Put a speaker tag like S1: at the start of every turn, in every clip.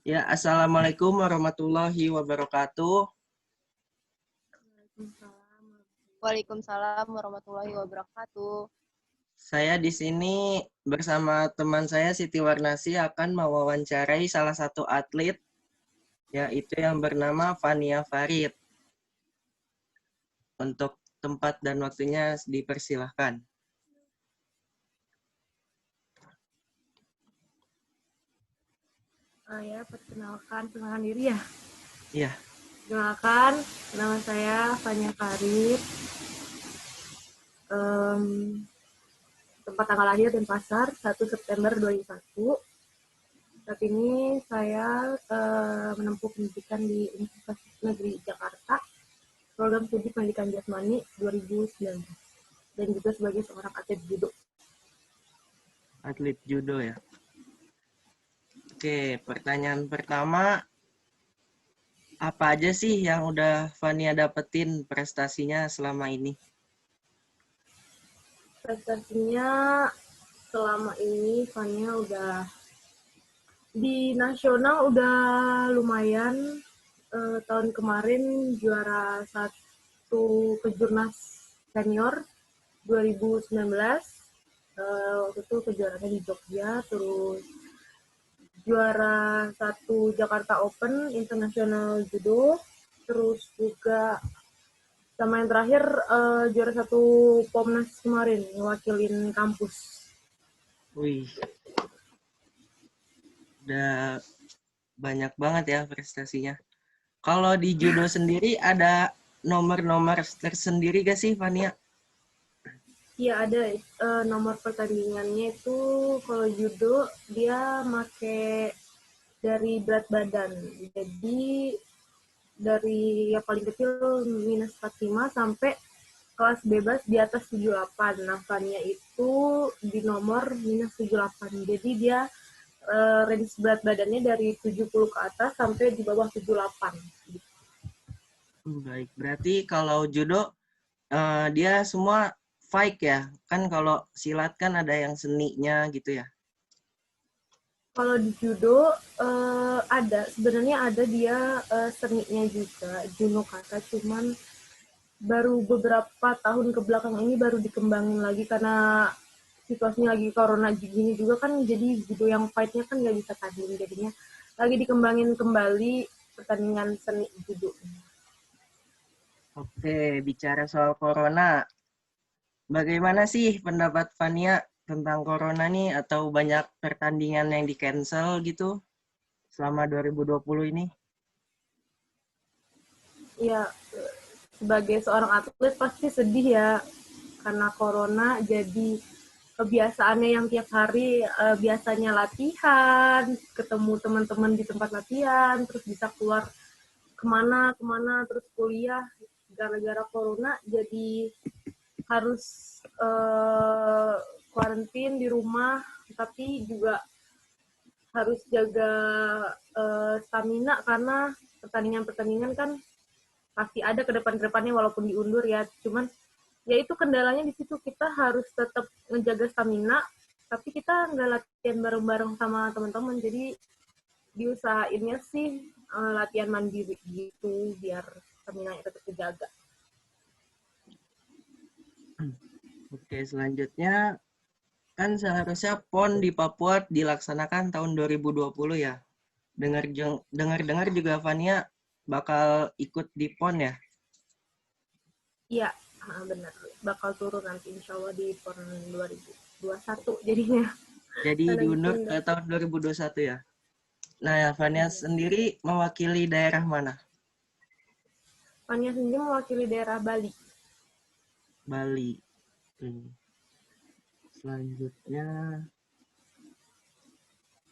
S1: Ya, Assalamualaikum warahmatullahi wabarakatuh.
S2: Waalaikumsalam warahmatullahi wabarakatuh.
S1: Saya di sini bersama teman saya Siti Warnasi akan mewawancarai salah satu atlet, yaitu yang bernama Fania Farid. Untuk tempat dan waktunya dipersilahkan.
S2: Perkenalkan diri ya.
S1: Iya,
S2: Perkenalkan, nama saya Fania Farid. Tempat tanggal lahir Denpasar, 1 September 2001. Saat ini saya menempuh pendidikan di Universitas Negeri Jakarta, program studi pendidikan jasmani 2019, dan juga sebagai seorang atlet judo.
S1: atlet judo ya. Oke, pertanyaan pertama, apa aja sih yang udah Fania dapetin prestasinya selama ini?
S2: Prestasinya selama ini Fania udah di nasional udah lumayan. Tahun kemarin juara satu kejurnas senior 2019. Waktu itu kejuaraannya di Jogja, terus juara satu Jakarta Open International Judo, terus juga sama yang terakhir juara satu Pomnas kemarin ngewakilin kampus.
S1: Wih, udah banyak banget ya prestasinya. Kalau di judo sendiri ada nomor-nomor tersendiri gak sih, Fania?
S2: Iya ada, nomor pertandingannya itu kalau judo dia make dari berat badan. Jadi dari yang paling kecil minus 45 sampai kelas bebas di atas 78. Nah, Fania itu di nomor minus 78. Jadi dia range berat badannya dari 70 ke atas sampai di bawah 78.
S1: Baik, berarti kalau judo dia semua fight ya. Kan kalau silat kan ada yang seninya gitu ya.
S2: Kalau di judo sebenarnya ada dia seninya juga, juno kata, cuman baru beberapa tahun ke belakang ini baru dikembangin lagi karena situasinya lagi corona gini juga kan, jadi judo yang fightnya kan nggak bisa tanding, jadinya lagi dikembangin kembali pertandingan seni judo.
S1: Oke, bicara soal corona. Bagaimana sih pendapat Fania tentang corona nih atau banyak pertandingan yang di-cancel gitu selama 2020 ini?
S2: Ya, sebagai seorang atlet pasti sedih ya karena corona, jadi kebiasaannya yang tiap hari biasanya latihan, ketemu teman-teman di tempat latihan, terus bisa keluar kemana-kemana, terus kuliah, gara-gara corona jadi harus karantin di rumah, tapi juga harus jaga stamina karena pertandingan-pertandingan kan pasti ada ke depan-depannya walaupun diundur ya. Cuman ya itu kendalanya di situ, kita harus tetap menjaga stamina, tapi kita nggak latihan bareng-bareng sama teman-teman, jadi diusahainnya sih latihan mandiri gitu biar stamina tetap terjaga.
S1: Oke, selanjutnya kan seharusnya PON di Papua dilaksanakan tahun 2020 ya. Dengar-dengar juga Fania bakal ikut di PON ya.
S2: Iya, benar, bakal turun nanti insya Allah di PON 2021 jadinya.
S1: Jadi diundur
S2: Nanti
S1: ke tahun 2021 ya. Nah, ya, Fania
S2: iya.
S1: sendiri mewakili daerah mana?
S2: Fania sendiri mewakili daerah Bali.
S1: Bali. Selanjutnya,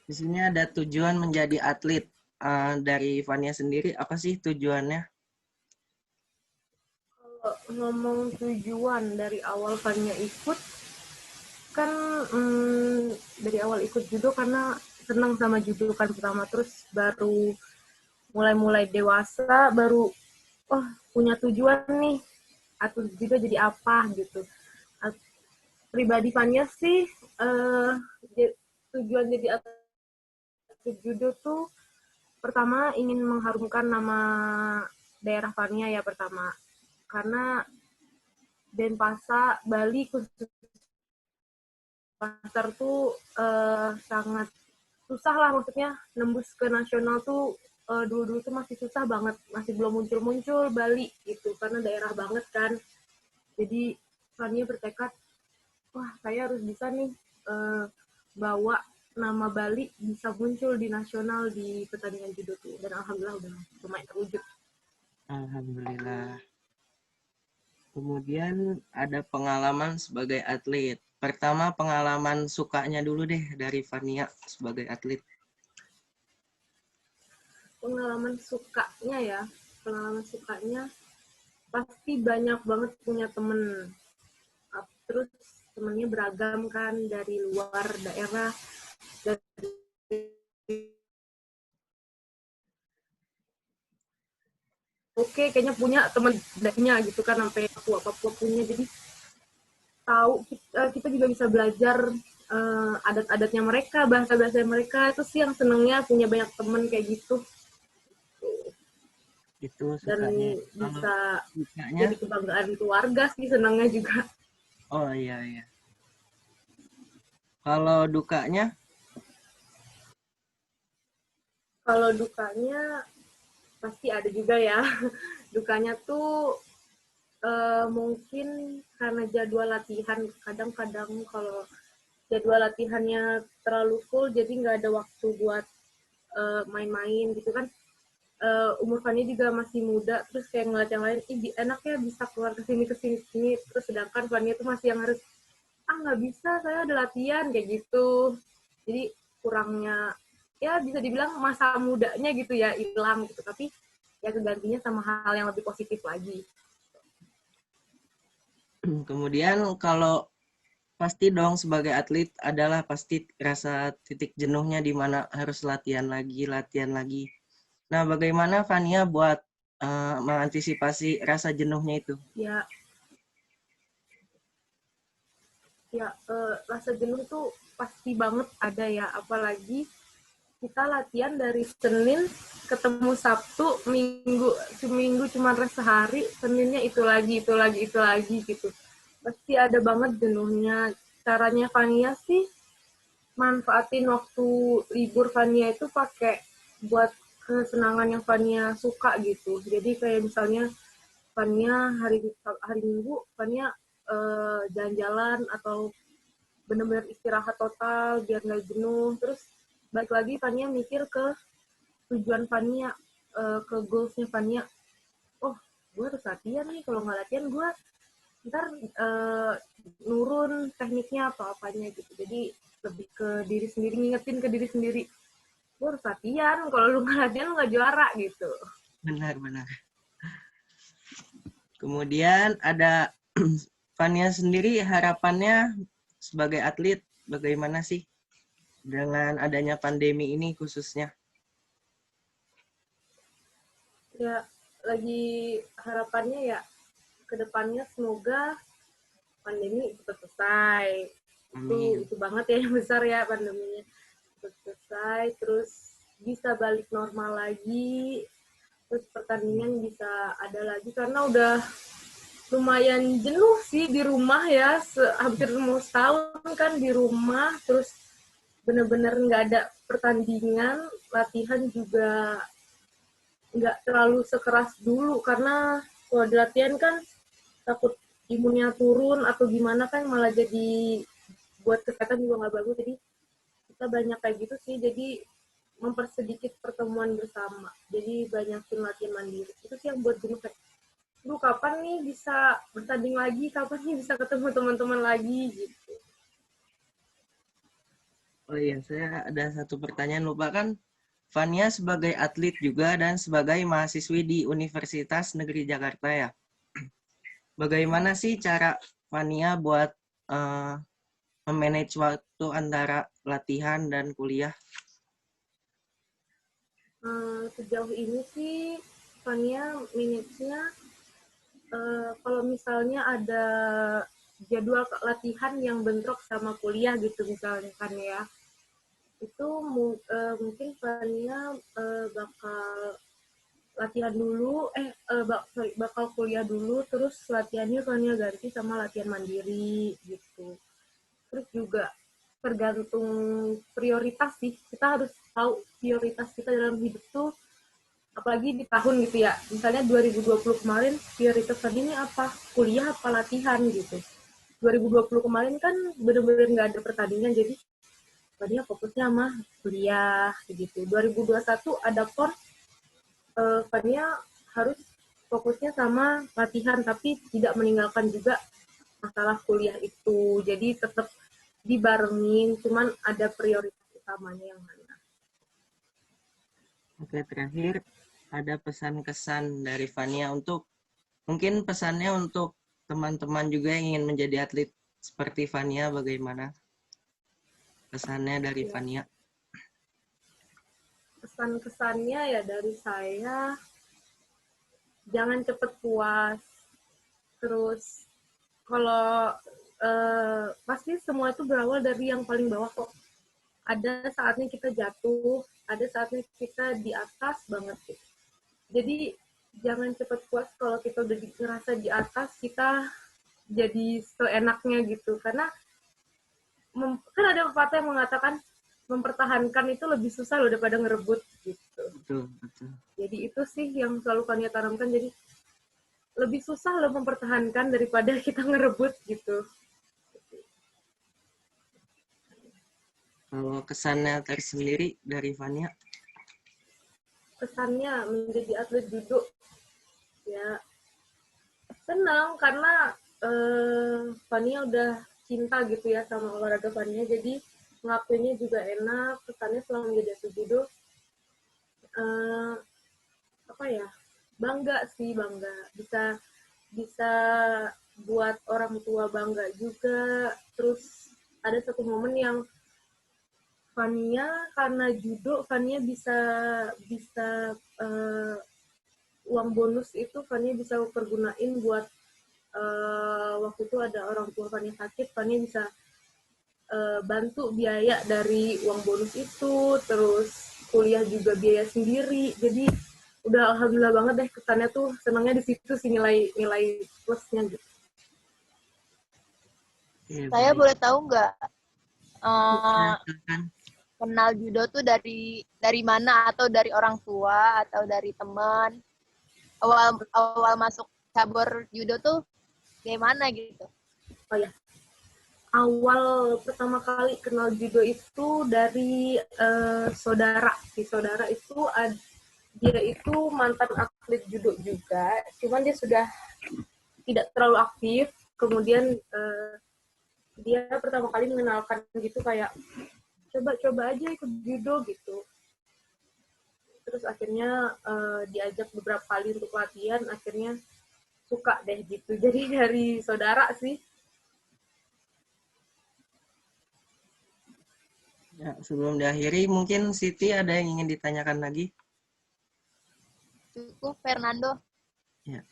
S1: di sini ada tujuan menjadi atlet. Dari Fania sendiri, apa sih tujuannya?
S2: Kalau ngomong tujuan dari awal Fania ikut, kan dari awal ikut judo karena senang sama judo kan pertama, terus baru mulai dewasa baru punya tujuan nih, atlet juga jadi apa gitu. Pribadi Fania sih tujuan jadi atlet judo tuh pertama ingin mengharumkan nama daerah Fania ya pertama. Karena Denpasar, Bali khusus pasar tuh sangat susah lah, maksudnya nembus ke nasional tuh dulu-dulu tuh masih susah banget, masih belum muncul-muncul Bali gitu, karena daerah banget kan. Jadi Fania bertekad, wah saya harus bisa nih bawa nama Bali bisa muncul di nasional di pertandingan judo tuh. Dan alhamdulillah udah lumayan terwujud.
S1: Alhamdulillah. Kemudian ada pengalaman sebagai atlet. Pertama pengalaman sukanya dulu deh dari Fania sebagai atlet.
S2: Pengalaman sukanya pasti banyak banget punya temen. Terus temennya beragam kan, dari luar daerah, dari oke kayaknya punya temen deknya gitu kan, sampai Papua punya. Jadi tahu kita juga bisa belajar adat-adatnya mereka, bahasa-bahasa mereka. Itu sih yang senengnya punya banyak temen kayak gitu.
S1: Itu
S2: Dan
S1: sukanya. Kalau
S2: bisa
S1: dukanya,
S2: jadi kebanggaan keluarga sih, senangnya juga.
S1: oh iya iya. Kalau dukanya,
S2: Kalau dukanya pasti ada juga ya. Dukanya tuh mungkin karena jadwal latihan. Kadang-kadang kalau jadwal latihannya terlalu full, jadi nggak ada waktu buat main-main gitu kan. Umur Fanny juga masih muda, terus kayak ngeliat yang lain, ih enak ya bisa keluar kesini, terus sedangkan Fanny itu masih yang harus, nggak bisa, saya ada latihan, kayak gitu. Jadi kurangnya, ya bisa dibilang masa mudanya gitu ya, hilang gitu, tapi ya kegantinya sama hal yang lebih positif lagi.
S1: kemudian kalau pasti dong sebagai atlet adalah pasti rasa titik jenuhnya di mana harus latihan lagi. Nah, bagaimana Fania buat mengantisipasi rasa jenuhnya itu?
S2: Ya, rasa jenuh tuh pasti banget ada ya, apalagi kita latihan dari Senin ketemu Sabtu, Minggu cuma rest sehari, Seninnya itu lagi gitu. Pasti ada banget jenuhnya. Caranya Fania sih manfaatin waktu libur Fania itu pakai buat kesenangan yang Fania suka gitu. Jadi kayak misalnya Fania hari Minggu Fania jalan-jalan atau benar-benar istirahat total biar nggak jenuh. Terus balik lagi Fania mikir ke tujuan Fania, ke goalsnya Fania. Oh, gue harus latihan nih, kalau nggak latihan gue ntar nurun tekniknya atau apanya gitu. Jadi lebih ke diri sendiri, ngingetin ke diri sendiri, gue harus latihan, kalau lu nggak latihan lu nggak juara gitu.
S1: Benar-benar. Kemudian ada Fania sendiri harapannya sebagai atlet bagaimana sih dengan adanya pandemi ini khususnya?
S2: Ya lagi harapannya ya kedepannya semoga pandemi cepat selesai.
S1: Amin.
S2: Itu banget ya yang besar ya, pandeminya cepat selesai, terus bisa balik normal lagi, terus pertandingan bisa ada lagi, karena udah lumayan jenuh sih di rumah ya, hampir mau setahun kan di rumah, terus bener-bener nggak ada pertandingan, latihan juga nggak terlalu sekeras dulu, karena kalau di latihan kan takut imunnya turun atau gimana kan, malah jadi buat kesehatan juga nggak bagus. Jadi kita banyak kayak gitu sih, jadi mempersedikit pertemuan bersama, jadi banyakin latihan mandiri. Itu sih yang buat jenuh, kayak lu kapan nih bisa bertanding lagi, kapan nih bisa ketemu teman-teman lagi gitu.
S1: Oh iya, saya ada satu pertanyaan lupa kan. Fania sebagai atlet juga dan sebagai mahasiswi di Universitas Negeri Jakarta ya. Bagaimana sih cara Fania buat uh, memanage waktu antara latihan dan kuliah?
S2: Sejauh ini sih Fania minutes-nya, kalau misalnya ada jadwal latihan yang bentrok sama kuliah gitu misalnya kan ya, itu mungkin Fania bakal latihan dulu, bakal kuliah dulu, terus latihannya Fania ganti sama latihan mandiri gitu. Terus juga tergantung prioritas sih, kita harus tahu prioritas kita dalam hidup tuh, apalagi di tahun gitu ya, misalnya 2020 kemarin prioritas tadi ini apa, kuliah apa latihan gitu. 2020 kemarin kan bener-bener nggak ada pertandingan, jadi tadinya fokusnya mah kuliah gitu. 2021 ada PON, Fania harus fokusnya sama latihan, tapi tidak meninggalkan juga masalah kuliah itu. Jadi tetap dibarengin, cuman ada prioritas utamanya yang mana.
S1: Oke, terakhir ada pesan kesan dari Fania untuk mungkin pesannya untuk teman-teman juga yang ingin menjadi atlet seperti Fania, bagaimana pesannya dari
S2: Ya,
S1: Fania?
S2: kesan-kesannya ya dari saya, jangan cepet puas. Terus kalau pasti semua itu berawal dari yang paling bawah kok. Ada saatnya kita jatuh, ada saatnya kita di atas banget gitu. Jadi jangan cepat puas kalau kita udah ngerasa di atas, kita jadi seenaknya gitu. Karena kan ada pepatah yang mengatakan mempertahankan itu lebih susah loh daripada ngerebut gitu.
S1: Betul, betul.
S2: Jadi itu sih yang selalu Fania tanamkan. Jadi lebih susah loh mempertahankan daripada kita ngerebut gitu.
S1: Kalau kesannya tersendiri dari Fania?
S2: Kesannya menjadi atlet judo ya senang karena Fania udah cinta gitu ya sama olahraga Fania, jadi ngelakuinnya juga enak. Kesannya selama menjadi atlet judo eh, apa ya, bangga sih, bangga bisa bisa buat orang tua bangga juga. Terus ada satu momen yang Fania karena judo, Fania bisa bisa eh, uang bonus itu Fania bisa pergunain buat waktu itu ada orang tua Fania sakit, Fania bisa bantu biaya dari uang bonus itu, terus kuliah juga biaya sendiri. Jadi udah alhamdulillah banget deh, kesannya tuh senangnya di situ sih, nilai plusnya gitu.
S1: Oke,
S3: Saya
S1: baik.
S3: boleh tahu nggak
S1: Ya,
S3: uh,
S1: silakan.
S3: kenal judo tuh dari mana, atau dari orang tua atau dari teman? Awal awal masuk cabur judo tuh gimana gitu?
S2: Oh ya, awal pertama kali kenal judo itu dari saudara. Si saudara itu dia itu mantan atlet judo juga, cuman dia sudah tidak terlalu aktif. Kemudian dia pertama kali mengenalkan gitu, kayak coba aja ikut judo gitu. Terus akhirnya diajak beberapa kali untuk latihan, akhirnya suka deh gitu. Jadi dari saudara sih.
S1: Ya, sebelum diakhiri, mungkin Siti ada yang ingin ditanyakan lagi?
S3: Cukup, Fernando.
S1: Ya.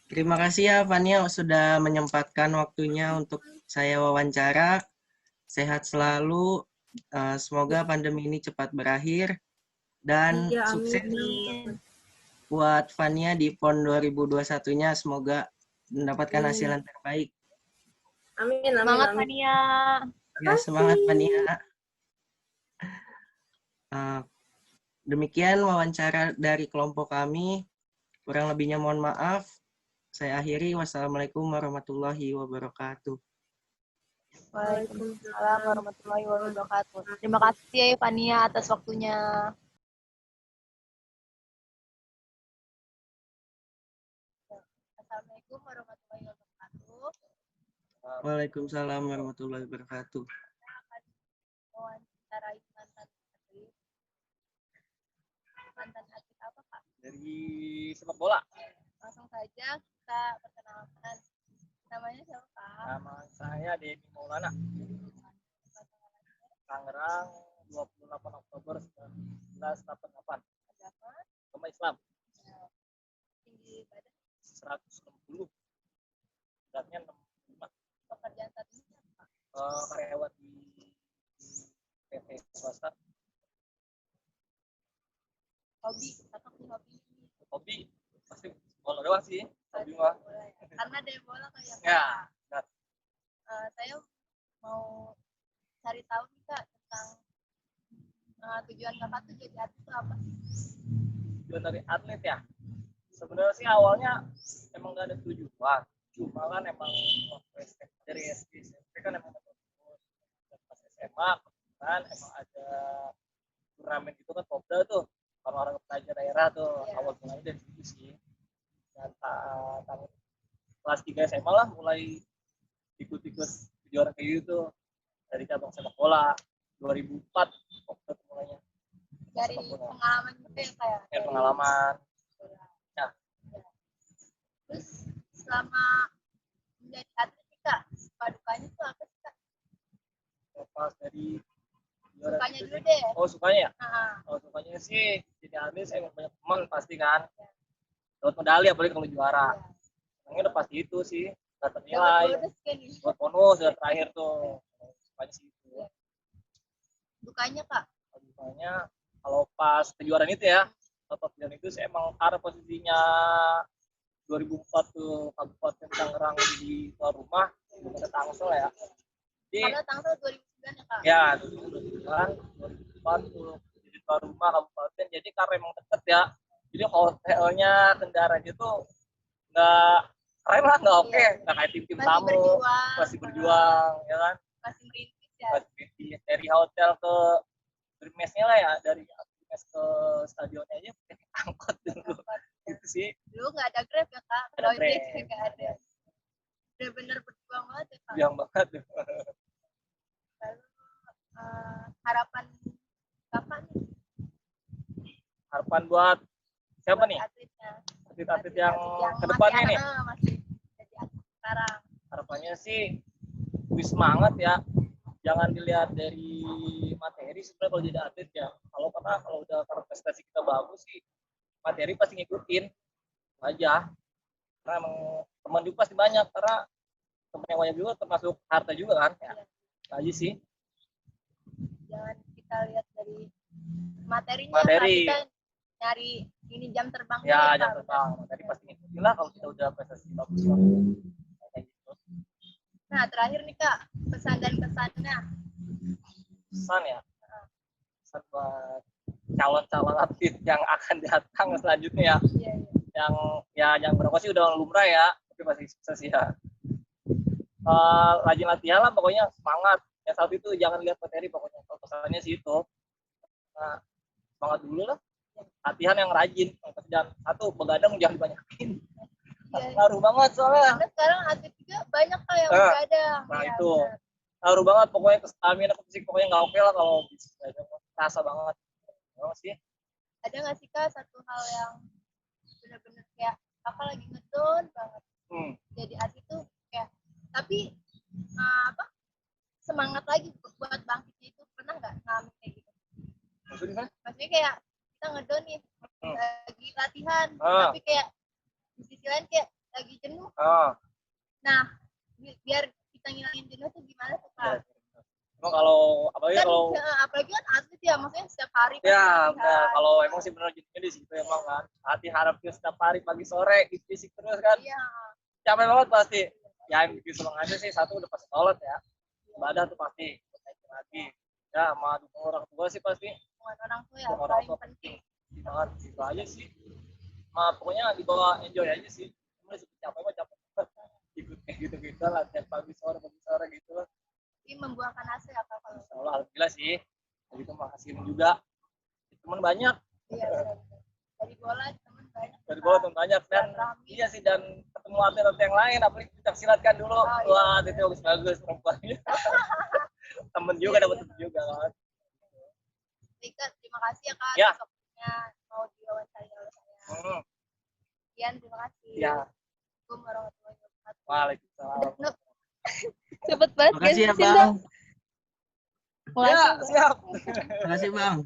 S1: Terima kasih ya Fania sudah menyempatkan waktunya untuk saya wawancara. Sehat selalu. Semoga pandemi ini cepat berakhir. Dan
S2: Iya,
S1: sukses
S3: Amin.
S1: buat Fania di PON 2021-nya. Semoga mendapatkan hasil
S2: amin.
S1: yang terbaik.
S2: Amin, amin,
S3: Semangat,
S2: amin.
S3: Fania.
S1: Ya, semangat Fania. Demikian wawancara dari kelompok kami. Kurang lebihnya mohon maaf. Saya akhiri. Wassalamualaikum warahmatullahi wabarakatuh.
S3: Waalaikumsalam warahmatullahi wabarakatuh. Terima kasih ya Fania atas waktunya. Assalamualaikum warahmatullahi wabarakatuh.
S1: Waalaikumsalam warahmatullahi wabarakatuh.
S3: Saya akan mewawancarai mantan atlet. Mantan atlet apa, Pak?
S4: Dari sepak bola.
S3: Langsung saja kita perkenalkan. Namanya siapa, Pak?
S4: Nama saya Denny Maulana. Tangerang, 28 Oktober 1988. Agama Islam.
S3: Tinggi badan.
S4: 160. Beratnya 65.
S3: Pekerjaan saat ini apa, Pak?
S4: Karyawan di PT swasta.
S3: Hobi, atau hobi.
S4: Hobi pasti bola doang sih. Hobi mah.
S3: Bola ya. Karena dari bola kayak
S4: Ya, benar.
S3: saya mau cari tahu nih Kak tentang tujuan Kakak tuh jadi atlet itu apa sih?
S4: Tujuan dari atlet ya. Sebenarnya sih awalnya emang gak ada tujuan. Cuma kan emang dari SD SMP kan emang pas SMA kan emang ada turnamen gitu kan Popda tuh kalau orang pelajar daerah tuh awal mulanya dari situ sih. Dan kelas 3 SMA lah mulai ikut-ikut kejuaraan kayak gitu dari cabang sepak bola 2004 Popda mulainya.
S3: Dari pengalaman juga ya kayak
S4: Ya, pengalaman. Ya.
S3: Terus selama menjadi atlet nih, Kak, suka dukanya tuh apa sih Kak?
S4: Pas dari
S3: Sukanya
S4: itu
S3: dulu
S4: sih.
S3: deh.
S4: Oh sukanya ya?
S3: Nah,
S4: Oh sukanya sih jadi atlet saya banyak teman pasti kan. Dapat medali apalagi kalau juara. Senangnya udah pasti itu sih. Dapat
S3: dapat
S4: nilai.
S3: bonus kan nih.
S4: Buat bonus dan terakhir tuh. Sukanya sih itu.
S3: Dukanya Kak?
S4: Dukanya kalau pas kejuaraan itu ya. Pas kejuaraan itu saya emang karena posisinya 2004 tuh Kabupaten Tangerang di tuan rumah belum ada Tangsel ya. Jadi,
S3: Karena Tangsel 2009 ya Kak?
S4: ya 2004 tuh jadi tuan rumah kabupaten. Jadi karena emang deket ya. Jadi hotelnya kendaraannya tuh nggak keren lah, nggak oke, nggak kayak tim-tim
S3: Masih
S4: tamu.
S3: berjuang.
S4: Masih berjuang, ya kan?
S3: Masih merintis ya?
S4: Masih merintis. Dari hotel ke mesnya lah ya, dari mes ke stadionnya aja pakai angkot dulu. Gitu sih.
S3: Dulu nggak ada Grab ya Kak?
S4: Ada
S3: Kalau
S4: Grab.
S3: ini nggak ada. Bener-bener berjuang banget ya Kak?
S4: Berjuang banget.
S3: Lalu harapan Kakak nih?
S4: Harapan buat siapa nih?
S3: Atletnya.
S4: Atlet-atlet yang
S3: Masih
S4: kedepannya nih.
S3: masih jadi atlet sekarang.
S4: Harapannya sih lebih semangat ya. Jangan dilihat dari materi sebenarnya kalau jadi atlet ya. Kalau udah prestasi kita bagus sih, materi pasti ngikutin aja. Karena emang teman juga pasti banyak karena teman yang banyak juga termasuk harta juga kan. Ya. Aja sih.
S3: Jangan kita lihat dari materinya.
S4: Materi.
S3: Kita nyari ini jam terbang.
S4: Ya, jam terbang. Materi pasti ngikutin lah kalau kita udah prestasi bagus lah. Kayak gitu.
S3: Nah, terakhir nih Kak, pesan dan kesannya.
S4: Pesan ya. Pesan buat calon-calon atlet yang akan datang selanjutnya ya.
S3: Iya.
S4: Yang berapa sih udah lumrah ya, tapi masih sukses ya. Rajin latihan lah pokoknya, semangat. Yang satu itu jangan lihat materi pokoknya. Kalau pesannya sih itu. Nah, semangat dulu lah. Latihan yang rajin. Dan satu, begadang jangan dibanyakin. Ngaruh banget soalnya.
S3: Karena sekarang atlet juga banyak Kak yang begadang.
S4: Nah
S3: ya,
S4: itu.
S3: benar.
S4: Ngaruh banget pokoknya ke stamina, ke fisik pokoknya nggak oke lah kalau begadang. Rasa banget. Memang sih.
S3: Ada nggak sih Kak satu hal yang benar-benar kayak Kakak lagi ngedown banget. Jadi atlet tuh kayak tapi semangat lagi buat bangkitnya itu pernah nggak ngalamin kayak gitu?
S4: Maksudnya?
S3: Maksudnya kayak kita ngedown nih lagi latihan tapi kayak di sisi lain kayak lagi jenuh. Nah biar kita ngilangin jenuh tuh gimana tuh Kak?
S4: Emang
S3: apalagi kan atlet ya maksudnya setiap hari
S4: ya kalau emang sih benar jenuhnya di situ emang kan hati harapnya setiap hari pagi sore fisik terus kan.
S3: Iya.
S4: Capek banget pasti. Ya yang bikin semangat aja sih satu udah pasti sholat ya. Ibadah tuh pasti naikin lagi. Ya sama dukung orang tua sih pasti.
S3: Dukungan orang tua ya
S4: Dukung orang
S3: paling
S4: tua
S3: penting.
S4: Banget gitu aja sih. Pokoknya dibawa enjoy aja sih. Cuma capek banget. Ikut kayak gitu-gitu lah tiap pagi sore gitu lah.
S3: Ini membuahkan hasil apa kalau?
S4: Insyaallah alhamdulillah sih. Jadi itu menghasilkan juga. Teman banyak.
S3: Iya benar. Dari bola teman banyak.
S4: Dari bola teman banyak dan iya sih dan ketemu atlet yang lain apalagi pencak silat kan dulu. Wah, itu bagus perempuannya. Temen juga dapat temen juga kan.
S3: Baik, terima kasih ya Kak.
S4: Ya.
S3: Besoknya mau diwawancara oleh saya. Sekian, terima kasih.
S4: Ya.
S3: Assalamualaikum warahmatullahi wabarakatuh.
S4: Waalaikumsalam.
S3: Cepet banget.
S1: Makasih ya Bang.
S4: Ya, siap.
S1: Makasih Bang.